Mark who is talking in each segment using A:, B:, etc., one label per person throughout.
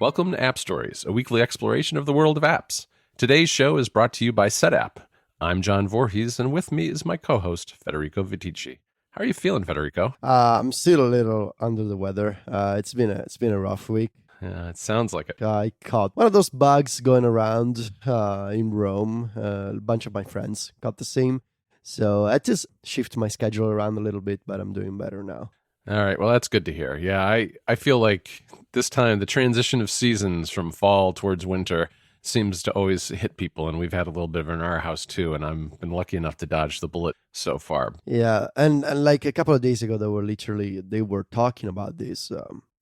A: Welcome to App Stories, a weekly exploration of the world of apps. Today's show is brought to you by SetApp. I'm John Voorhees, and with me is my co-host, Federico Vitici. How are you feeling, Federico?
B: I'm still a little under the weather. It's been a rough week.
A: Yeah, it sounds like it.
B: I caught one of those bugs going around in Rome. A bunch of my friends got the same. So I just shift my schedule around a little bit, but I'm doing better now.
A: All right, well, that's good to hear. Yeah, I feel like this time the transition of seasons from fall towards winter seems to always hit people, and we've had a little bit of it in our house too, and I've been lucky enough to dodge the bullet so far.
B: Yeah, and like a couple of days ago, they were talking about this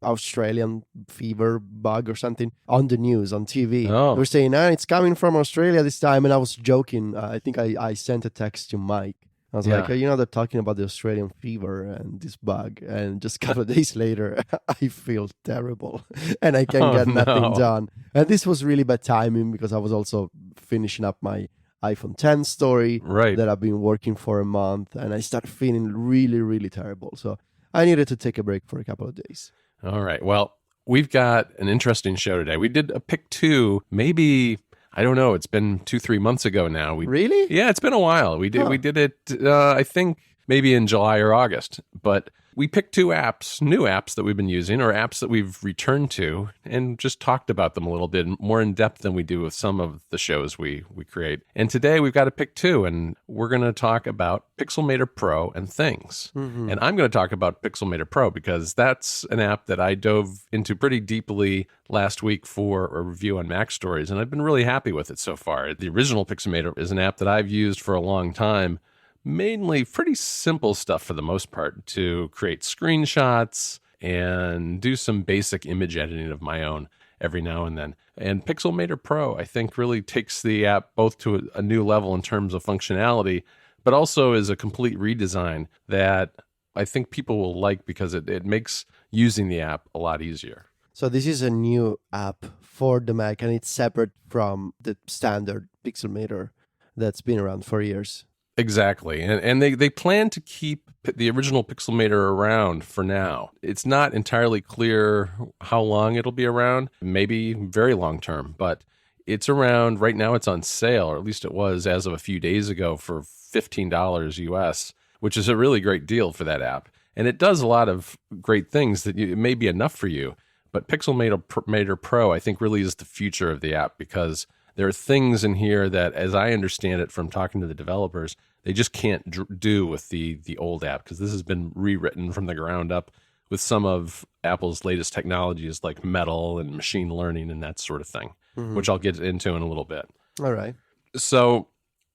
B: Australian fever bug or something on the news, on TV.
A: Oh.
B: They were saying, it's coming from Australia this time, and I was joking. I think I sent a text to Mike. I was like, they're talking about the Australian fever and this bug. And just a couple of days later, I feel terrible and I can get nothing done. And this was really bad timing because I was also finishing up my iPhone 10 story that I've been working for a month. And I started feeling really, really terrible. So I needed to take a break for a couple of days.
A: All right. Well, we've got an interesting show today. We did a pick 2, maybe... I don't know. It's been 2-3 months ago now.
B: Really?
A: Yeah, it's been a while. We did it, I think, maybe in July or August. But we picked 2 apps, new apps that we've been using, or apps that we've returned to, and just talked about them a little bit more in depth than we do with some of the shows we create. And today we've got to pick 2, and we're going to talk about Pixelmator Pro and things. Mm-hmm. And I'm going to talk about Pixelmator Pro because that's an app that I dove into pretty deeply last week for a review on Mac Stories, and I've been really happy with it so far. The original Pixelmator is an app that I've used for a long time, mainly pretty simple stuff for the most part, to create screenshots and do some basic image editing of my own every now and then. And Pixelmator Pro, I think, really takes the app both to a new level in terms of functionality, but also is a complete redesign that I think people will like because it makes using the app a lot easier.
B: So this is a new app for the Mac, and it's separate from the standard Pixelmator that's been around for years.
A: Exactly. And they plan to keep the original Pixelmator around for now. It's not entirely clear how long it'll be around, maybe very long term, but it's around. Right now it's on sale, or at least it was as of a few days ago, for $15 US, which is a really great deal for that app. And it does a lot of great things that it may be enough for you. But Pixelmator Pro, I think, really is the future of the app because there are things in here that, as I understand it from talking to the developers, they just can't do with the old app because this has been rewritten from the ground up with some of Apple's latest technologies like Metal and machine learning and that sort of thing, which I'll get into in a little bit.
B: All right.
A: So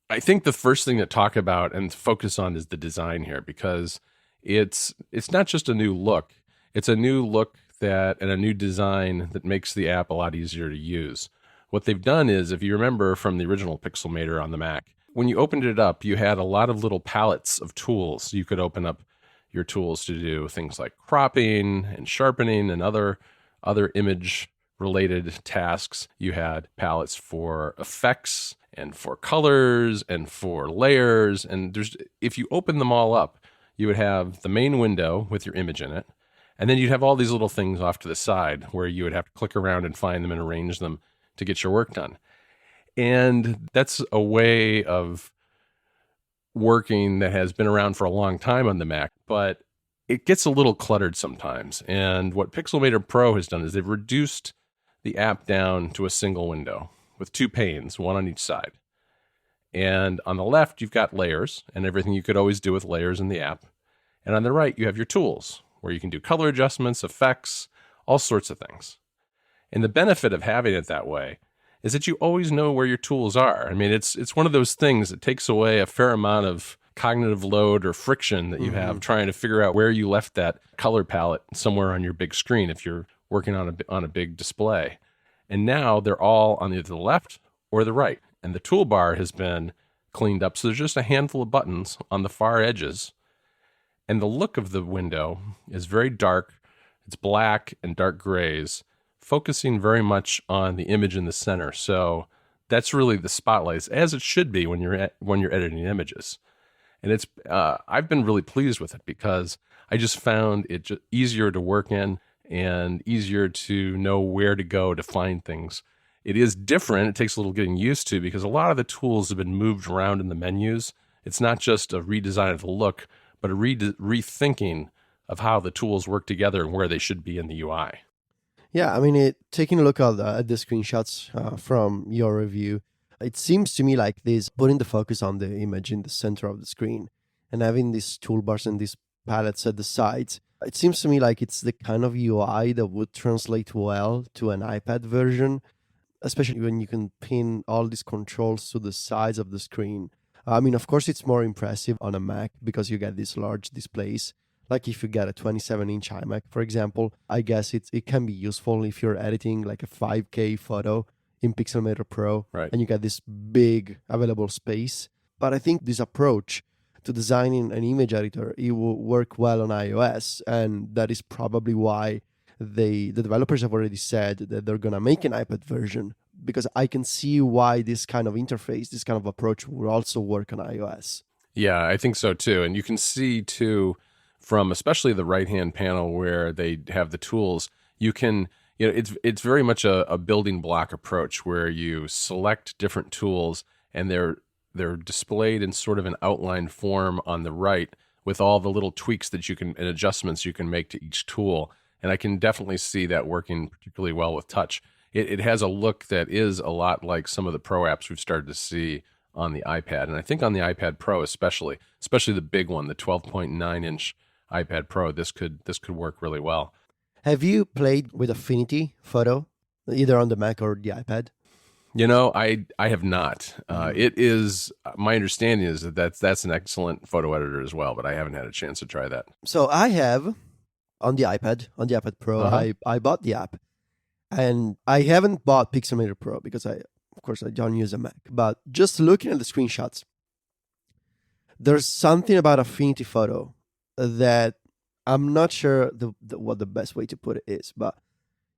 A: I think the first thing to talk about and focus on is the design here because it's not just a new look. It's a new look and a new design that makes the app a lot easier to use. What they've done is, if you remember from the original Pixelmator on the Mac, when you opened it up, you had a lot of little palettes of tools. You could open up your tools to do things like cropping and sharpening and other image-related tasks. You had palettes for effects and for colors and for layers. And if you open them all up, you would have the main window with your image in it. And then you'd have all these little things off to the side where you would have to click around and find them and arrange them to get your work done. And that's a way of working that has been around for a long time on the Mac, but it gets a little cluttered sometimes. And what Pixelmator Pro has done is they've reduced the app down to a single window with 2 panes, one on each side. And on the left, you've got layers and everything you could always do with layers in the app. And on the right, you have your tools where you can do color adjustments, effects, all sorts of things. And the benefit of having it that way is that you always know where your tools are. I mean, it's one of those things that takes away a fair amount of cognitive load or friction that you have trying to figure out where you left that color palette somewhere on your big screen if you're working on a big display. And now they're all on either the left or the right. And the toolbar has been cleaned up. So there's just a handful of buttons on the far edges. And the look of the window is very dark. It's black and dark grays, focusing very much on the image in the center. So that's really the spotlight, as it should be when you're editing images. And I've been really pleased with it because I just found it easier to work in, and easier to know where to go to find things. It is different. It takes a little getting used to because a lot of the tools have been moved around in the menus. It's not just a redesign of the look, but a rethinking of how the tools work together and where they should be in the UI.
B: Yeah, I mean, taking a look at the screenshots from your review, it seems to me like this putting the focus on the image in the center of the screen and having these toolbars and these palettes at the sides. It seems to me like it's the kind of UI that would translate well to an iPad version, especially when you can pin all these controls to the sides of the screen. I mean, of course, it's more impressive on a Mac because you get these large displays. Like if you get a 27-inch iMac, for example, I guess it can be useful if you're editing like a 5K photo in Pixelmator Pro,
A: right,
B: and you get this big available space. But I think this approach to designing an image editor, it will work well on iOS, and that is probably why the developers have already said that they're going to make an iPad version, because I can see why this kind of interface, this kind of approach will also work on iOS.
A: Yeah, I think so too. And you can see too, from especially the right-hand panel where they have the tools, you can, it's very much a building block approach where you select different tools and they're displayed in sort of an outline form on the right with all the little tweaks that you can and adjustments you can make to each tool. And I can definitely see that working particularly well with touch. It has a look that is a lot like some of the Pro apps we've started to see on the iPad. And I think on the iPad Pro especially the big one, the 12.9-inch iPad Pro, this could work really well.
B: Have you played with Affinity Photo, either on the Mac or the iPad?
A: I have not. It is my understanding is that's an excellent photo editor as well, but I haven't had a chance to try that.
B: So I have on the iPad Pro. I bought the app, and I haven't bought Pixelmator Pro because I don't use a Mac. But just looking at the screenshots, there's something about Affinity Photo that I'm not sure what the best way to put it is, but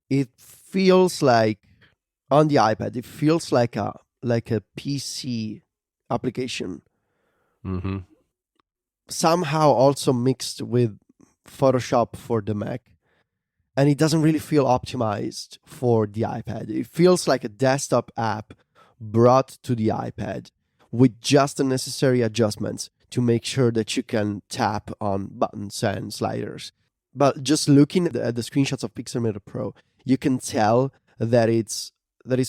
B: it feels like on the iPad, it feels like a PC application.
A: Mm-hmm.
B: Somehow also mixed with Photoshop for the Mac, and it doesn't really feel optimized for the iPad. It feels like a desktop app brought to the iPad with just the necessary adjustments to make sure that you can tap on buttons and sliders. But just looking at the screenshots of Pixelmator Pro, you can tell that it's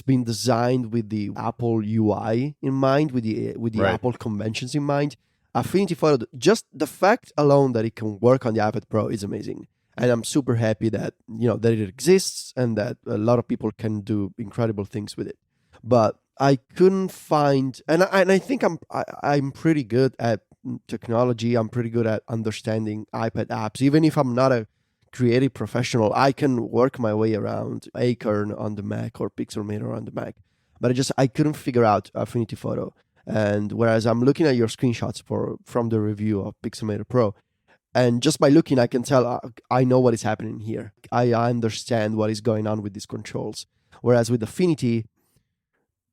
B: been designed with the Apple UI in mind, with the
A: right.
B: Apple conventions in mind. Affinity Photo, just the fact alone that it can work on the iPad Pro is amazing. And I'm super happy that that it exists and that a lot of people can do incredible things with it. But I couldn't find, and I think I'm pretty good at technology. I'm pretty good at understanding iPad apps. Even if I'm not a creative professional, I can work my way around Acorn on the Mac or Pixelmator on the Mac. But I couldn't figure out Affinity Photo. And whereas I'm looking at your screenshots from the review of Pixelmator Pro, and just by looking, I can tell I know what is happening here. I understand what is going on with these controls. Whereas with Affinity,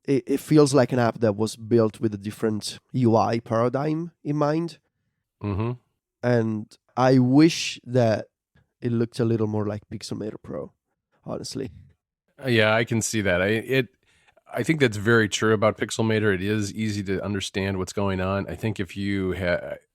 B: it feels like an app that was built with a different UI paradigm in mind.
A: Mm-hmm.
B: And I wish that it looked a little more like Pixelmator Pro, honestly.
A: Yeah, I can see that. I think that's very true about Pixelmator. It is easy to understand what's going on. I think if you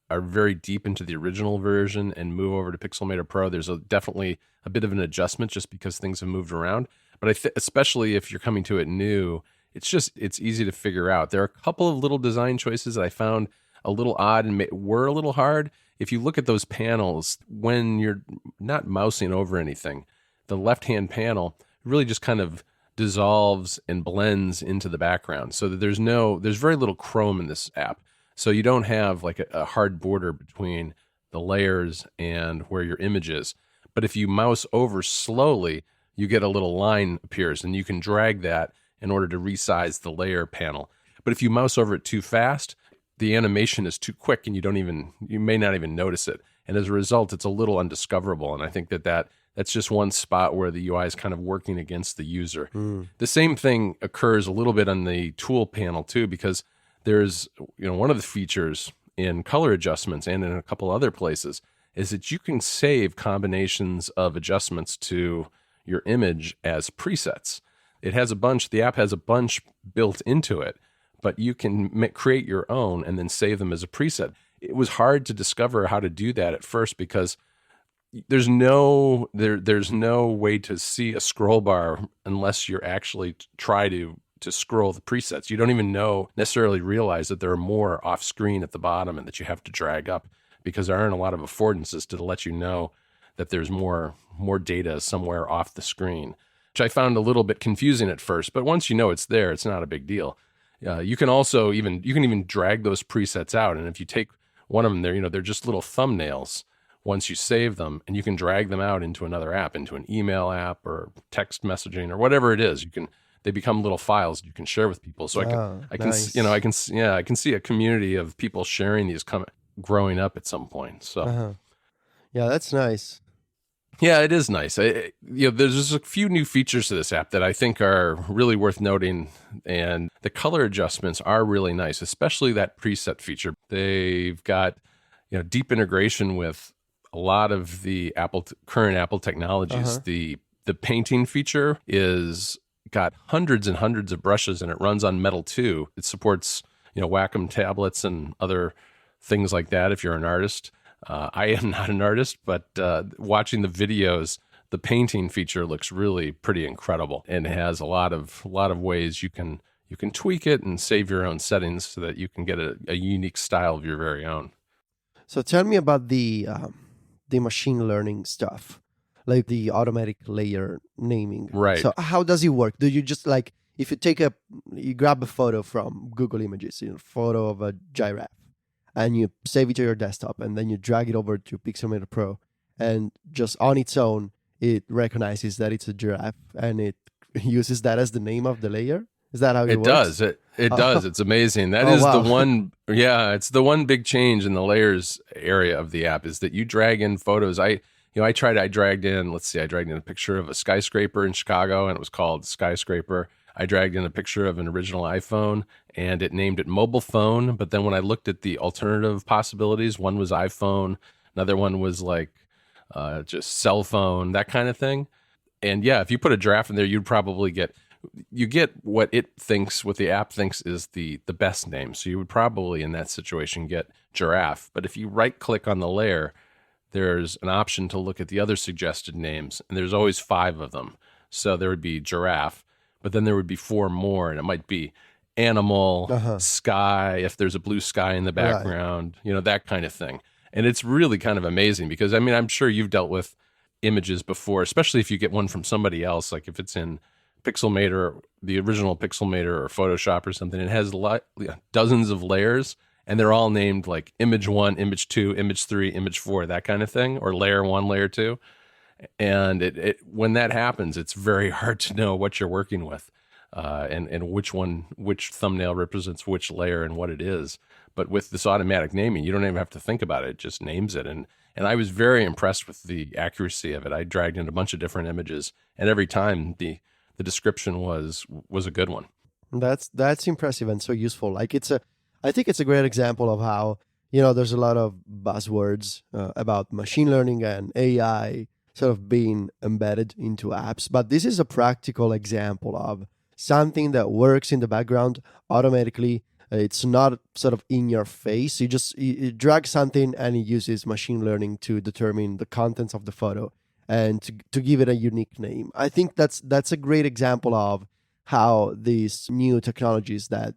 A: are very deep into the original version and move over to Pixelmator Pro, there's definitely a bit of an adjustment just because things have moved around. But especially if you're coming to it new, it's easy to figure out. There are a couple of little design choices that I found a little odd and were a little hard. If you look at those panels, when you're not mousing over anything, the left-hand panel really just kind of dissolves and blends into the background so that there's very little chrome in this app. So you don't have like a hard border between the layers and where your image is. But if you mouse over slowly, you get a little line appears and you can drag that in order to resize the layer panel. But if you mouse over it too fast, the animation is too quick and you may not even notice it. And as a result, it's a little undiscoverable. And I think that's just one spot where the UI is kind of working against the user. The same thing occurs a little bit on the tool panel too, because there's one of the features in color adjustments and in a couple other places is that you can save combinations of adjustments to your image as presets. The app has a bunch built into it, but you can create your own and then save them as a preset. It was hard to discover how to do that at first because there's no way to see a scroll bar unless you're actually try to scroll the presets. You don't even necessarily realize that there are more off screen at the bottom and that you have to drag up because there aren't a lot of affordances to let you know that there's more data somewhere off the screen, which I found a little bit confusing at first. But once you know it's there, it's not a big deal. You can also even drag those presets out, and if you take one of them, they're just little thumbnails. Once you save them, and you can drag them out into another app, into an email app or text messaging or whatever it is. They become little files you can share with people. So I can see a community of people sharing these growing up at some point. So
B: yeah, that's nice.
A: Yeah, it is nice. There's just a few new features to this app that I think are really worth noting, and the color adjustments are really nice, especially that preset feature. They've got deep integration with a lot of the current Apple technologies. The painting feature is got hundreds and hundreds of brushes, and it runs on Metal 2. It supports Wacom tablets and other things like that if you're an artist. I am not an artist, but watching the videos, the painting feature looks really pretty incredible, and it has a lot of ways you can tweak it and save your own settings so that you can get a unique style of your very own.
B: So tell me about the machine learning stuff, like the automatic layer naming.
A: Right.
B: So how does it work? Do you just if you grab a photo from Google Images, a photo of a giraffe, and you save it to your desktop, and then you drag it over to Pixelmator Pro, and just on its own, it recognizes that it's a giraffe, and it uses that as the name of the layer? Is that how it works?
A: Does. It does. It's amazing. That is wow. It's the one big change in the layers area of the app is that you drag in photos. I dragged in a picture of a skyscraper in Chicago, and it was called Skyscraper. I dragged in a picture of an original iPhone, and it named it mobile phone. But then when I looked at the alternative possibilities, one was iPhone, another one was just cell phone, that kind of thing. And yeah, if you put a giraffe in there, you'd probably get what the app thinks is the best name. So you would probably in that situation get giraffe. But if you right click on the layer, there's an option to look at the other suggested names, and there's always 5 of them. So there would be giraffe, but then there would be 4 more, and it might be animal, sky, if there's a blue sky in the background, that kind of thing. And it's really kind of amazing because, I'm sure you've dealt with images before, especially if you get one from somebody else, like if it's in Pixelmator, the original Pixelmator or Photoshop or something. It has dozens of layers, and they're all named like image 1, image 2, image 3, image 4, that kind of thing, or layer 1, layer 2. And when that happens, it's very hard to know what you're working with, and which thumbnail represents which layer and what it is. But with this automatic naming, you don't even have to think about it; it just names it. And I was very impressed with the accuracy of it. I dragged in a bunch of different images, and every time the description was a good one.
B: That's impressive and so useful. I think it's a great example of how there's a lot of buzzwords about machine learning and AI sort of being embedded into apps, but this is a practical example of something that works in the background automatically. It's not sort of in your face. You drag something and it uses machine learning to determine the contents of the photo and to give it a unique name. I think that's a great example of how these new technologies that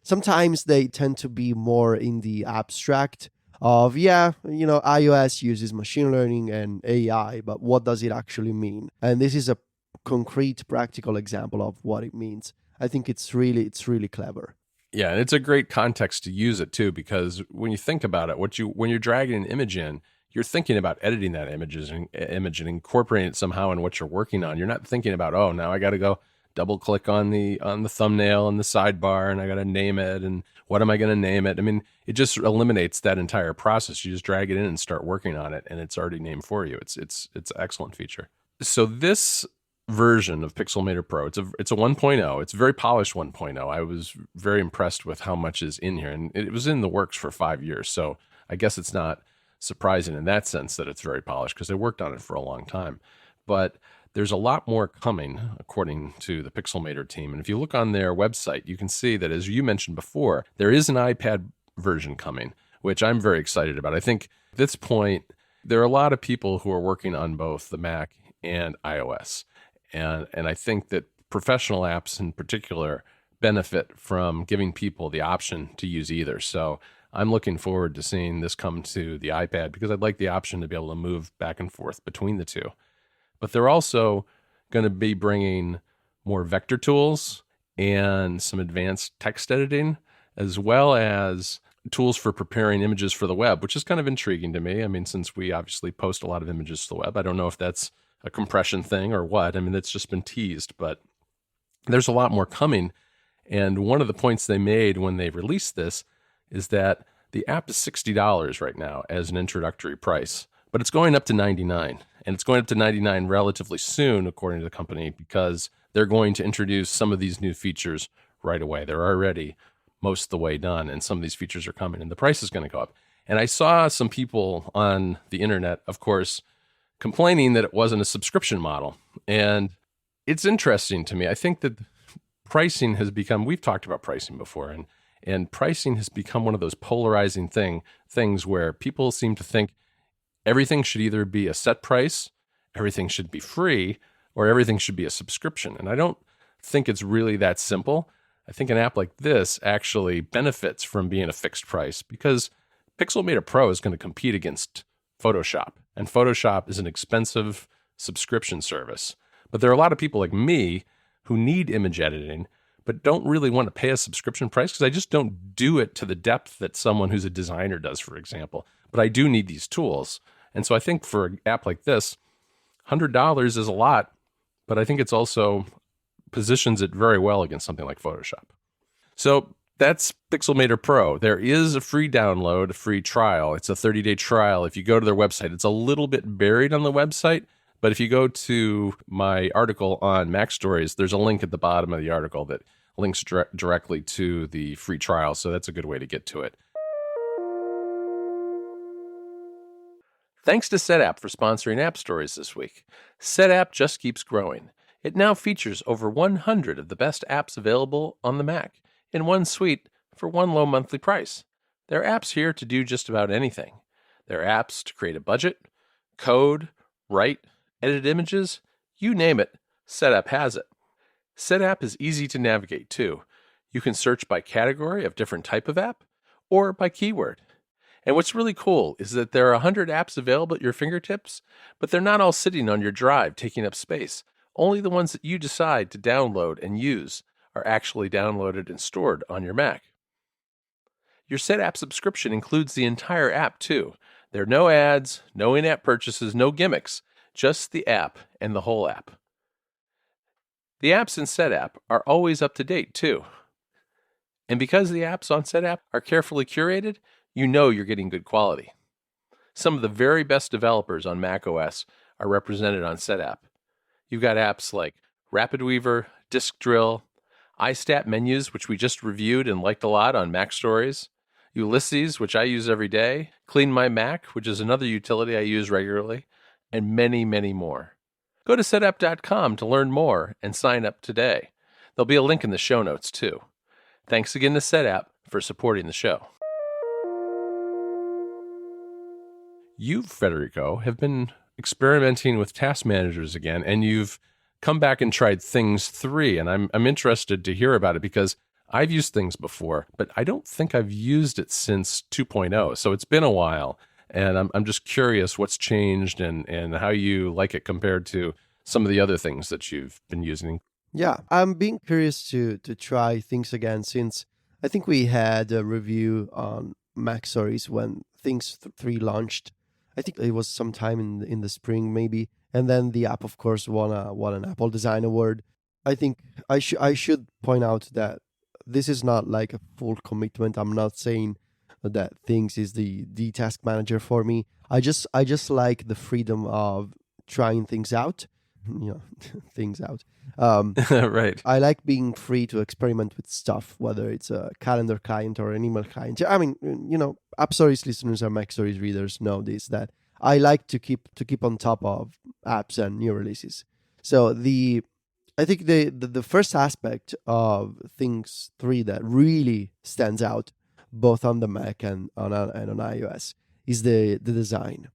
B: sometimes they tend to be more in the abstract of, iOS uses machine learning and AI, but what does it actually mean? And this is a concrete, practical example of what it means. I think it's really clever.
A: Yeah, and it's a great context to use it too, because when you think about it, when you're dragging an image in, you're thinking about editing that image and incorporating it somehow in what you're working on. You're not thinking about, now I got to go double click on the thumbnail and the sidebar, and I got to name it, and what am I going to name it? It just eliminates that entire process. You just drag it in and start working on it, and it's already named for you. It's an excellent feature. So this version of Pixelmator Pro, it's a 1.0. It's a very polished 1.0. I was very impressed with how much is in here, and it was in the works for 5 years. So I guess it's not surprising in that sense that it's very polished because I worked on it for a long time. But there's a lot more coming, according to the Pixelmator team. And if you look on their website, you can see that, as you mentioned before, there is an iPad version coming, which I'm very excited about. I think at this point, there are a lot of people who are working on both the Mac and iOS. And I think that professional apps in particular benefit from giving people the option to use either. So I'm looking forward to seeing this come to the iPad because I'd like the option to be able to move back and forth between the two. But they're also going to be bringing more vector tools and some advanced text editing, as well as tools for preparing images for the web, which is kind of intriguing to me. I mean, since we obviously post a lot of images to the web, I don't know if that's a compression thing or what. I mean, it's just been teased, but there's a lot more coming. And one of the points they made when they released this is that the app is $60 right now as an introductory price, but it's going up to $99. And it's going up to $99 relatively soon, according to the company, because they're going to introduce some of these new features right away. They're already most of the way done, and some of these features are coming, and the price is going to go up. And I saw some people on the internet, of course, complaining that it wasn't a subscription model. And it's interesting to me. I think that pricing has become, we've talked about pricing before, and pricing has become one of those polarizing things where people seem to think everything should either be a set price, everything should be free, or everything should be a subscription. And I don't think it's really that simple. I think an app like this actually benefits from being a fixed price because Pixelmator Pro is going to compete against Photoshop. And Photoshop is an expensive subscription service. But there are a lot of people like me who need image editing, but don't really want to pay a subscription price because I just don't do it to the depth that someone who's a designer does, for example. But I do need these tools. And so I think for an app like this, $100 is a lot, but I think it's also positions it very well against something like Photoshop. So that's Pixelmator Pro. There is a free download, a free trial. It's a 30-day trial. If you go to their website, it's a little bit buried on the website, but if you go to my article on Mac Stories, there's a link at the bottom of the article that links directly to the free trial, so that's a good way to get to it. Thanks to SetApp for sponsoring App Stories this week. SetApp just keeps growing. It now features over 100 of the best apps available on the Mac in one suite for one low monthly price. There are apps here to do just about anything. There are apps to create a budget, code, write, edit images, you name it, SetApp has it. SetApp is easy to navigate too. You can search by category of different type of app or by keyword. And what's really cool is that there are 100 apps available at your fingertips, but they're not all sitting on your drive taking up space. Only the ones that you decide to download and use are actually downloaded and stored on your Mac. Your SetApp subscription includes the entire app too. There are no ads, no in-app purchases, no gimmicks, just the app and the whole app. The apps in SetApp are always up to date too. And because the apps on SetApp are carefully curated, you know you're getting good quality. Some of the very best developers on macOS are represented on SetApp. You've got apps like RapidWeaver, Disk Drill, iStat Menus, which we just reviewed and liked a lot on Mac Stories, Ulysses, which I use every day, Clean My Mac, which is another utility I use regularly, and many, many more. Go to setapp.com to learn more and sign up today. There'll be a link in the show notes too. Thanks again to SetApp for supporting the show. You, Federico, have been experimenting with task managers again, and you've come back and tried Things 3, and I'm interested to hear about it because I've used Things before, but I don't think I've used it since 2.0, so it's been a while, and I'm just curious what's changed and how you like it compared to some of the other things that you've been using.
B: Yeah, I'm being curious to try Things again since I think we had a review on Mac Stories when Things 3 launched. I think it was sometime in the spring maybe, and then the app, of course, won an Apple Design Award. I think I should point out that this is not like a full commitment. I'm not saying that Things is the task manager for me. I just like the freedom of trying things out things out.
A: Right.
B: I like being free to experiment with stuff, whether it's a calendar client or an email client. I mean, App Stories listeners or Mac Stories readers know this, that I like to keep on top of apps and new releases. So I think the first aspect of Things 3 that really stands out, both on the Mac and on iOS, is the design.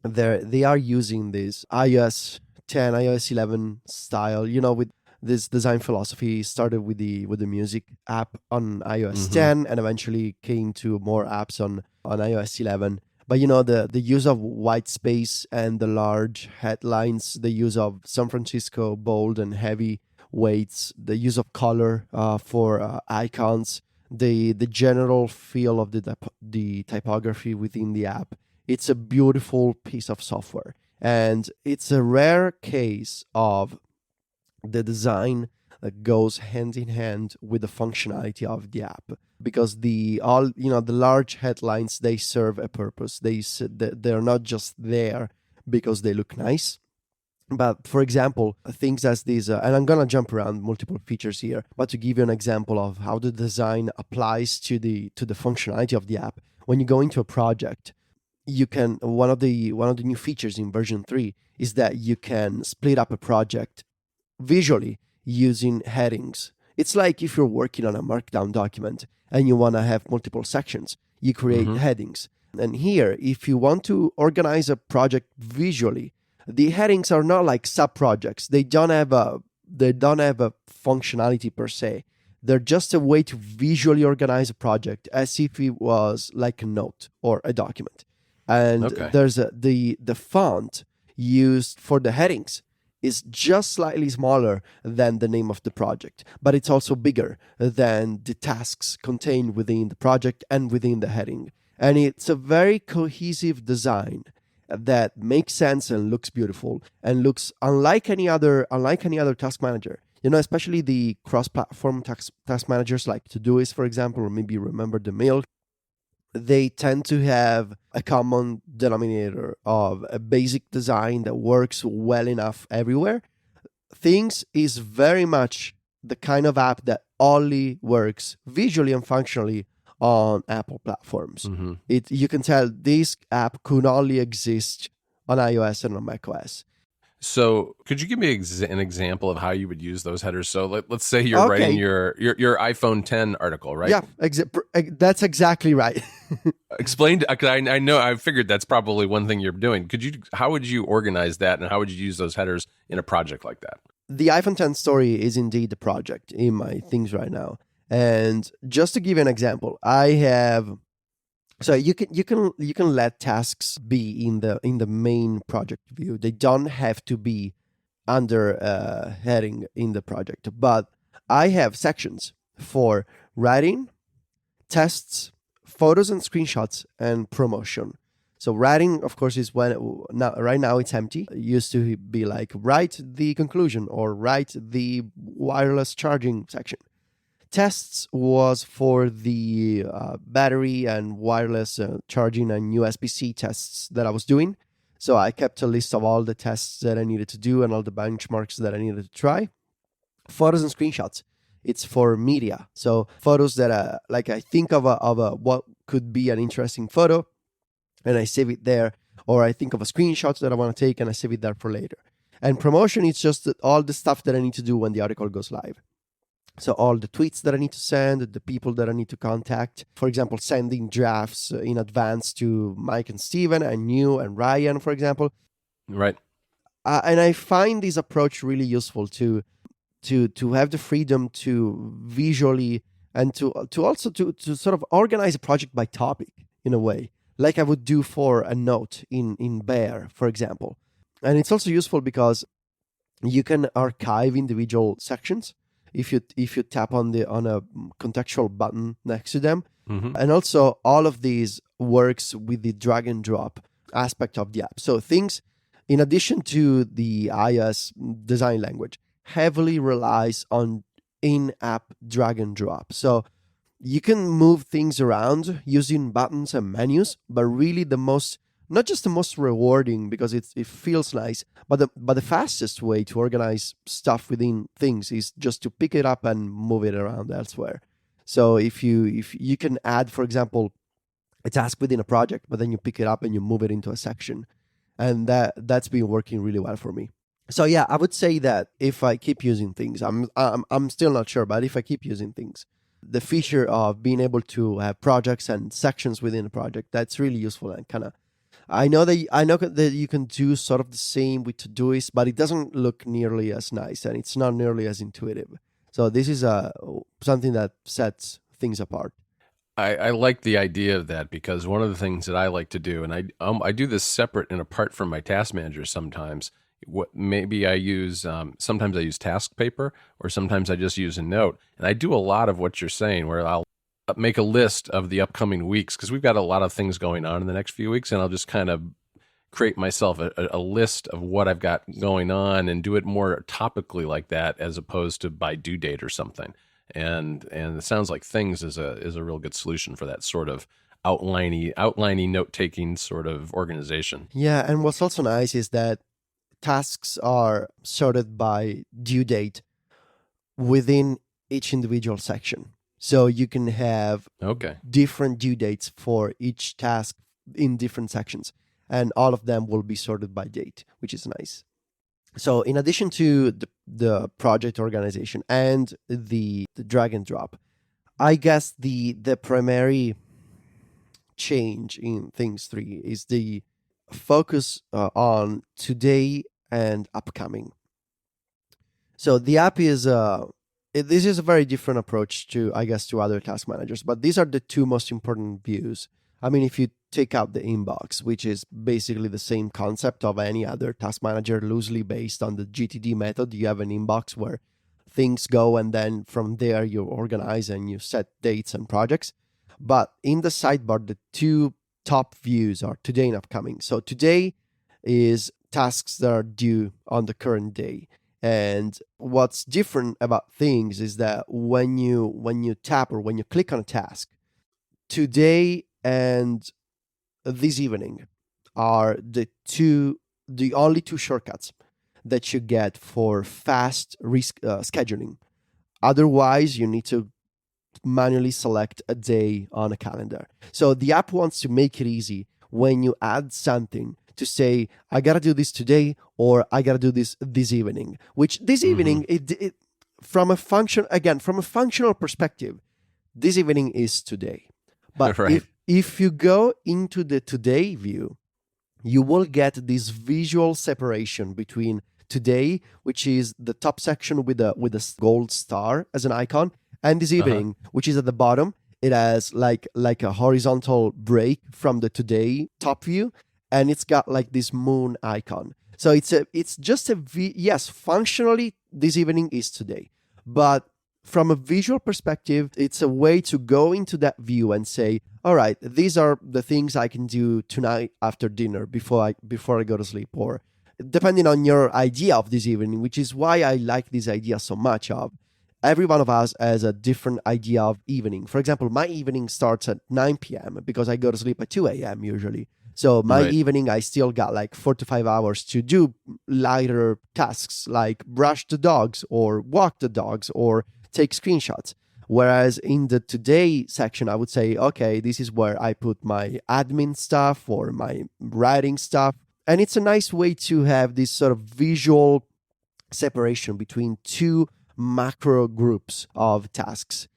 B: They are using this iOS 10, iOS 11 style, with this design philosophy. Started with the music app on iOS 10 and eventually came to more apps on iOS 11. But the use of white space and the large headlines, the use of San Francisco bold and heavy weights, the use of color for icons, the general feel of the typography within the app. It's a beautiful piece of software, and it's a rare case of the design that goes hand in hand with the functionality of the app, because the large headlines, they serve a purpose. They're not just there because they look nice. But for example, things as these, and I'm gonna jump around multiple features here, but to give you an example of how the design applies to the functionality of the app, when you go into a project, you can one of the new features in version 3 is that you can split up a project visually using headings. It's like if you're working on a markdown document and you want to have multiple sections, you create headings. And here, if you want to organize a project visually, the headings are not like sub-projects. They don't have a functionality per se. They're just a way to visually organize a project as if it was like a note or a document. And there's the font used for the headings is just slightly smaller than the name of the project, but it's also bigger than the tasks contained within the project and within the heading. And it's a very cohesive design that makes sense and looks beautiful and looks unlike any other task manager. Especially the cross-platform task managers like Todoist, for example, or maybe Remember the Mail. They tend to have a common denominator of a basic design that works well enough everywhere. Things is very much the kind of app that only works visually and functionally on Apple platforms. You can tell this app could only exist on iOS and on macOS.
A: So could you give me an example of how you would use those headers? So let's say you're writing your iPhone 10 article, right?
B: Yeah, that's exactly right.
A: Explain, I know, I figured that's probably one thing you're doing. How would you organize that, and how would you use those headers in a project like that?
B: The iPhone 10 story is indeed the project in my things right now. And just to give you an example, I have... So you can let tasks be in the main project view. They don't have to be under a heading in the project. But I have sections for writing, tests, photos and screenshots, and promotion. So writing, of course, is right now it's empty. It used to be like write the conclusion or write the wireless charging section. Tests was for the battery and wireless charging and USB-C tests that I was doing. So I kept a list of all the tests that I needed to do and all the benchmarks that I needed to try. Photos and screenshots, it's for media. So photos that I think of a what could be an interesting photo, and I save it there. Or I think of a screenshot that I want to take and I save it there for later. And promotion, it's just all the stuff that I need to do when the article goes live. So all the tweets that I need to send, the people that I need to contact, for example, sending drafts in advance to Mike and Steven and you and Ryan, for example.
A: Right.
B: And I find this approach really useful to have the freedom to visually and to also to sort of organize a project by topic in a way, like I would do for a note in Bear, for example. And it's also useful because you can archive individual sections if you tap on a contextual button next to them. And also all of these works with the drag and drop aspect of the app. So things, in addition to the iOS design language, heavily relies on in-app drag and drop. So you can move things around using buttons and menus, but really the most not just the most rewarding because it feels nice, but the fastest way to organize stuff within things is just to pick it up and move it around elsewhere. So if you can add, for example, a task within a project, but then you pick it up and you move it into a section, and that's been working really well for me. So yeah, I would say that if I keep using things, I'm still not sure, but if I keep using things, the feature of being able to have projects and sections within a project, that's really useful. And kind of, I know that you can do sort of the same with Todoist, but it doesn't look nearly as nice and it's not nearly as intuitive. So this is something that sets things apart.
A: I like the idea of that because one of the things that I like to do, and I do this separate and apart from my task manager sometimes. What maybe I use, sometimes I use task paper, or sometimes I just use a note. And I do a lot of what you're saying, where I'll make a list of the upcoming weeks because we've got a lot of things going on in the next few weeks, and I'll just kind of create myself a list of what I've got going on and do it more topically like that, as opposed to by due date or something. And it sounds like Things is a real good solution for that sort of outlining note taking sort of organization.
B: Yeah, and what's also nice is that tasks are sorted by due date within each individual section. So you can have different due dates for each task in different sections, and all of them will be sorted by date, which is nice. So in addition to the project organization and the drag and drop, I guess the primary change in Things 3 is the focus on today and upcoming. So the app is this is a very different approach to, I guess, to other task managers, but these are the two most important views. I mean, if you take out the inbox, which is basically the same concept of any other task manager, loosely based on the GTD method, you have an inbox where things go, and then from there you organize and you set dates and projects. But in the sidebar, the two top views are today and upcoming. So today is tasks that are due on the current day. And what's different about Things is that when you tap or when you click on a task, today and this evening are the only two shortcuts that you get for fast scheduling. Otherwise, you need to manually select a day on a calendar. So the app wants to make it easy when you add something to say, I got to do this today, or I got to do this evening, which this evening, from a functional perspective, this evening is today. But
A: right.
B: if you go into the today view, you will get this visual separation between today, which is the top section with a gold star as an icon, and this evening, which is at the bottom. It has like a horizontal break from the today top view, and it's got like this moon icon. So it's just yes, functionally this evening is today, but from a visual perspective, it's a way to go into that view and say, all right, these are the things I can do tonight after dinner before I go to sleep, or depending on your idea of this evening, which is why I like this idea so much of every one of us has a different idea of evening. For example, my evening starts at 9 p.m. because I go to sleep at 2 a.m. usually. So my evening, I still got like 4 to 5 hours to do lighter tasks like brush the dogs or walk the dogs or take screenshots. Whereas in the today section, I would say, okay, this is where I put my admin stuff or my writing stuff. And it's a nice way to have this sort of visual separation between two macro groups of tasks.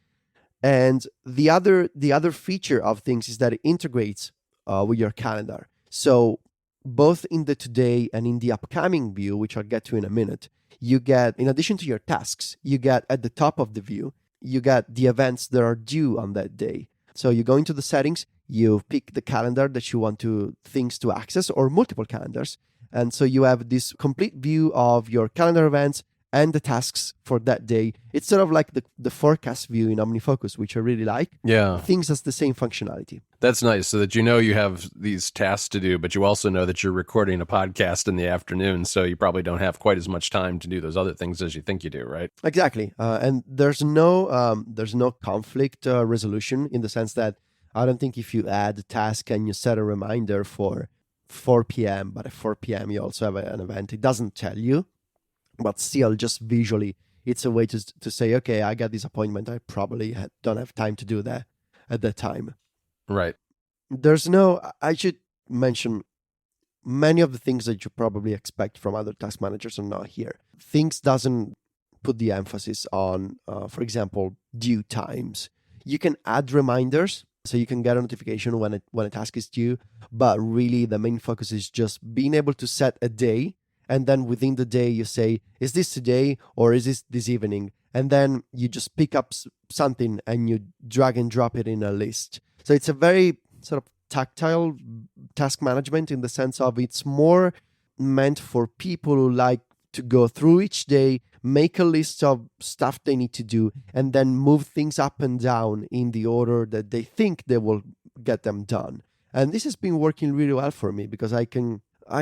B: And the other feature of Things is that it integrates with your calendar. So both in the today and in the upcoming view, which I'll get to in a minute, you get, in addition to your tasks, you get at the top of the view, you get the events that are due on that day. So you go into the settings, you pick the calendar that you want things to access, or multiple calendars. And so you have this complete view of your calendar events and the tasks for that day. It's sort of like the forecast view in OmniFocus, which I really like.
A: Yeah.
B: Things has the same functionality.
A: That's nice, so that you have these tasks to do, but you also know that you're recording a podcast in the afternoon, so you probably don't have quite as much time to do those other things as you think you do, right?
B: Exactly. And there's no conflict resolution, in the sense that I don't think if you add a task and you set a reminder for 4 p.m., but at 4 p.m. you also have an event. It doesn't tell you, but still, just visually, it's a way to say, okay, I got this appointment. I probably don't have time to do that at that time.
A: Right.
B: I should mention, many of the things that you probably expect from other task managers are not here. Things doesn't put the emphasis on, for example, due times. You can add reminders, so you can get a notification when a task is due, but really the main focus is just being able to set a day, and then within the day you say, is this today or is this evening? And then you just pick up something and you drag and drop it in a list. So it's a very sort of tactile task management, in the sense of it's more meant for people who like to go through each day, make a list of stuff they need to do, and then move things up and down in the order that they think they will get them done. And this has been working really well for me, because I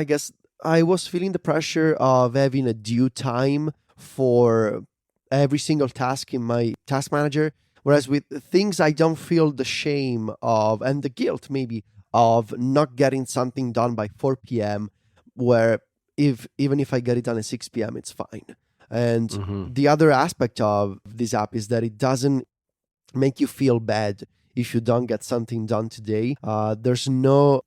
B: guess I was feeling the pressure of having a due time for every single task in my task manager. Whereas with things, I don't feel the shame of, and the guilt maybe, of not getting something done by 4 p.m., where even if I get it done at 6 p.m., it's fine. And the other aspect of this app is that it doesn't make you feel bad if you don't get something done today. There's no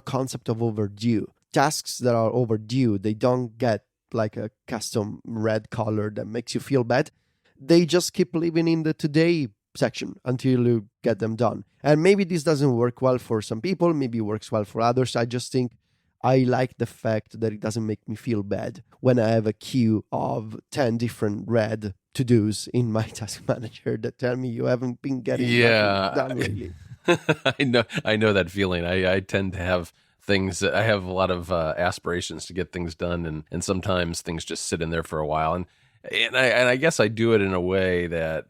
B: concept of overdue. Tasks that are overdue, they don't get like a custom red color that makes you feel bad. They just keep living in the today section until you get them done. And maybe this doesn't work well for some people, maybe it works well for others. I just think I like the fact that it doesn't make me feel bad when I have a queue of 10 different red to-dos in my task manager that tell me you haven't been getting done really.
A: I know that feeling. I tend to have things that I have a lot of aspirations to get things done, and sometimes things just sit in there for a while. And I guess I do it in a way that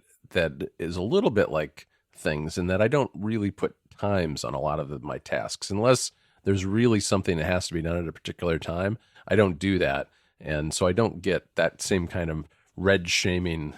A: is a little bit like things, in that I don't really put times on a lot of my tasks unless there's really something that has to be done at a particular time. I don't do that, and so I don't get that same kind of red shaming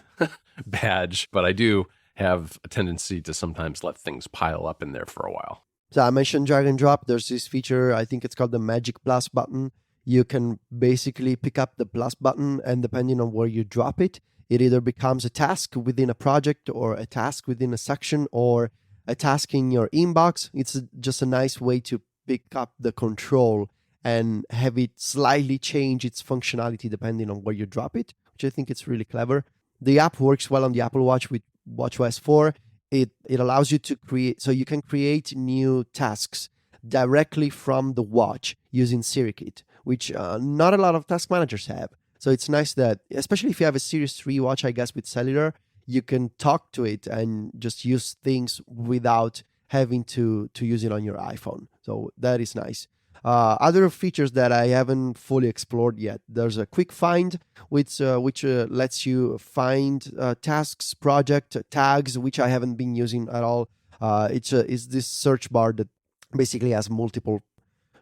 A: badge. But I do have a tendency to sometimes let things pile up in there for a while.
B: So I mentioned drag and drop. There's this feature, I think it's called the magic plus button. You can basically pick up the plus button, and depending on where you drop it, it either becomes a task within a project, or a task within a section, or a task in your inbox. It's just a nice way to pick up the control and have it slightly change its functionality depending on where you drop it, which I think it's really clever. The app works well on the Apple Watch with watchOS 4. It allows you to create, so you can create new tasks directly from the watch using SiriKit, which not a lot of task managers have. So it's nice that, especially if you have a Series 3 watch, I guess, with cellular, you can talk to it and just use things without having to use it on your iPhone. So that is nice. Other features that I haven't fully explored yet. There's a quick find, which lets you find tasks, project tags, which I haven't been using at all. It's this search bar that basically has multiple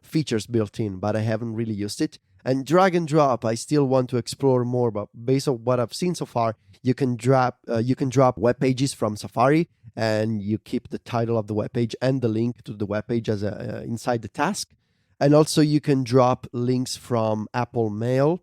B: features built in, but I haven't really used it. And drag and drop, I still want to explore more, but based on what I've seen so far, you can drop web pages from Safari, and you keep the title of the web page and the link to the web page as inside the task. And also you can drop links from Apple Mail.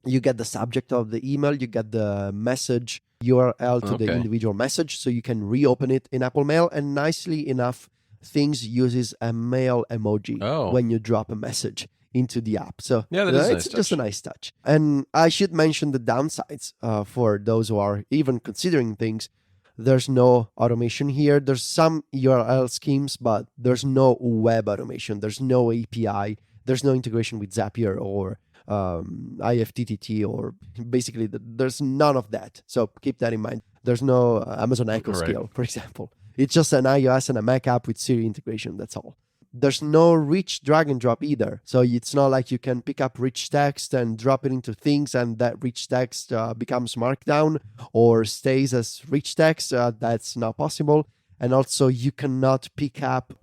B: You get the subject of the email, you get the message URL to the individual message, so you can reopen it in Apple Mail. And nicely enough, Things uses a mail emoji when you drop a message into the app. So it's just a nice touch. And I should mention the downsides for those who are even considering Things. There's no automation here. There's some URL schemes, but there's no web automation. There's no API. There's no integration with Zapier or IFTTT, or basically there's none of that. So keep that in mind. There's no Amazon Echo Skill, for example. It's just an iOS and a Mac app with Siri integration. That's all. There's no rich drag and drop either. So it's not like you can pick up rich text and drop it into Things and that rich text becomes Markdown or stays as rich text. That's not possible. And also you cannot pick up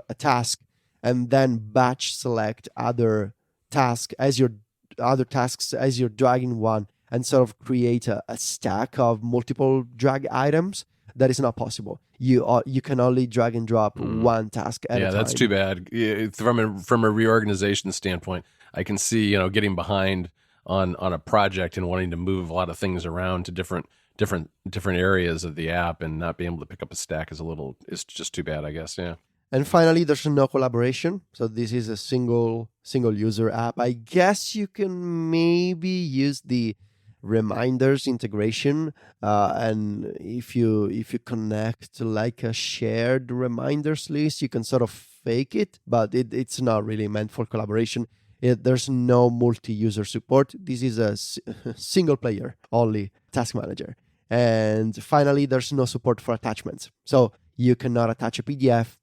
B: a task and then batch select other tasks as you're dragging one and sort of create a stack of multiple drag items. that is not possible. You can only drag and drop one task at a time.
A: Yeah, that's too bad. From a reorganization standpoint, I can see, getting behind on a project and wanting to move a lot of things around to different areas of the app and not being able to pick up a stack is just too bad, I guess. Yeah.
B: And finally, there's no collaboration. So this is a single user app. I guess you can maybe use the reminders integration, and if you connect like a shared reminders list, you can sort of fake it, but it's not really meant for collaboration. There's no multi-user support. This is a single player only task manager. And finally, there's no support for attachments. So you cannot attach a PDF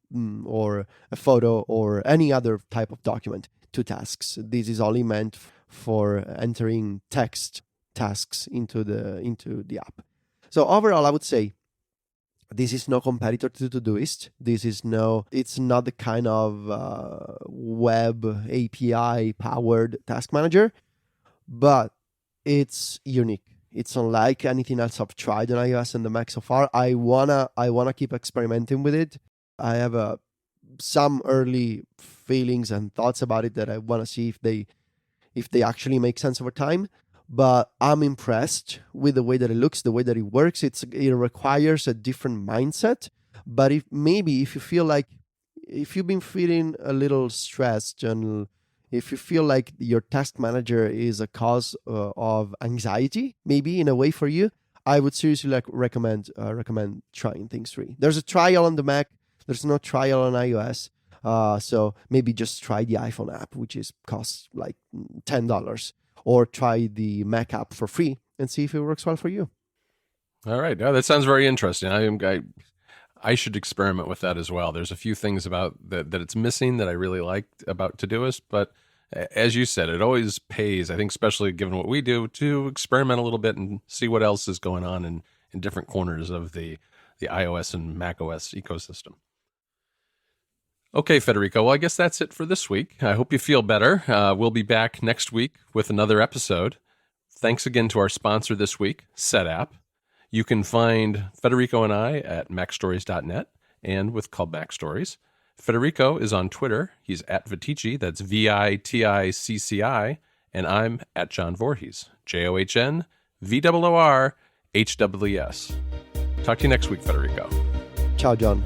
B: or a photo or any other type of document to tasks. This is only meant for entering text tasks into the app. So overall, I would say this is no competitor to Todoist. It's not the kind of web API powered task manager, but it's unique. It's unlike anything else I've tried on iOS and the Mac so far. I wanna keep experimenting with it. I have some early feelings and thoughts about it that I wanna see if they actually make sense over time. But I'm impressed with the way that it looks, the way that it works. It requires a different mindset. But if you've been feeling a little stressed and if you feel like your task manager is a cause of anxiety, maybe in a way for you, I would seriously recommend trying things free. There's a trial on the Mac. There's no trial on iOS. So maybe just try the iPhone app, which costs like $10, or try the Mac app for free and see if it works well for you.
A: All right. Yeah, that sounds very interesting. I should experiment with that as well. There's a few things about that it's missing that I really liked about Todoist, but as you said, it always pays, I think, especially given what we do, to experiment a little bit and see what else is going on in different corners of the iOS and macOS ecosystem. Okay, Federico, well, I guess that's it for this week. I hope you feel better. We'll be back next week with another episode. Thanks again to our sponsor this week, SetApp. You can find Federico and I at macstories.net and with Called Mac Stories. Federico is on Twitter. He's at Viticci, that's VITICCI, and I'm at John Voorhees, JOHNVOORHWS. Talk to you next week, Federico.
B: Ciao, John.